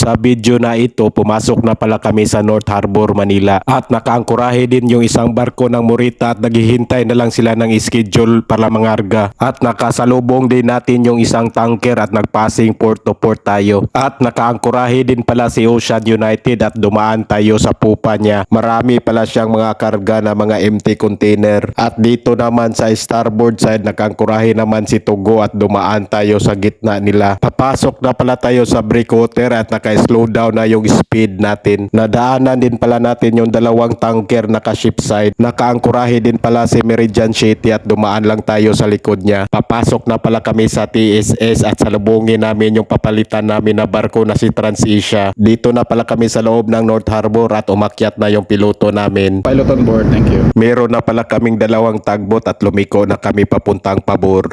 Sa video na ito, pumasok na pala kami sa North Harbor, Manila at nakaangkurahe din yung isang barko ng Morita at naghihintay na lang sila ng schedule para mangarga. At nakasalubong din natin yung isang tanker at nagpassing port to port tayo. At nakaangkurahe din pala si Ocean United at dumaan tayo sa pupa niya. Marami pala siyang mga karga na mga empty container. At dito naman sa starboard side, nakaangkurahe naman si Tugo at dumaan tayo sa gitna nila. Papasok na pala tayo sa breakwater at naka-slow down na yung speed natin. Nadaanan din pala natin yung dalawang tanker naka-shipside. Nakaangkurahe din pala si Meridian City at dumaan lang tayo sa likod niya. Papasok na pala kami sa TSS at salubungin namin yung papalitan namin na barko na si Transasia. Dito na pala kami sa loob ng North Harbor at umakyat na yung piloto namin. Pilot on board, thank you. Meron na pala kaming dalawang tugboat at lumiko na kami papuntang pabor.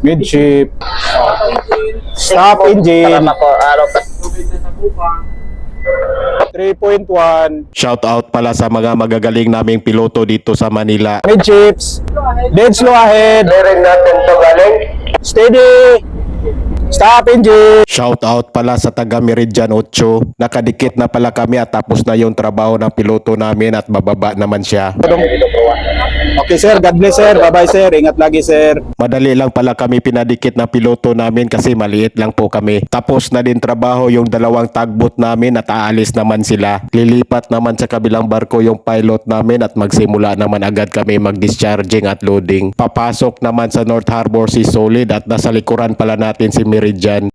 Midship. Stop engine. 3.1. Shout out pala sa mga magagaling naming piloto dito sa Manila. Midships. Dead slow ahead. Bearing natin to galing. Steady. Stop engine. Shout out pala sa taga Meridian 8. Nakadikit na pala kami at tapos na yung trabaho ng piloto namin at bababa naman siya. Okay sir, God bless sir. Bye bye sir. Ingat lagi sir. Madali lang pala kami pinadikit ng piloto namin kasi maliit lang po kami. Tapos na din trabaho yung dalawang tugboat namin at aalis naman sila. Lilipat naman sa kabilang barko yung pilot namin at magsimula naman agad kami mag-discharging at loading. Papasok naman sa North Harbor si Solid at nasa likuran pala natin si Meridian.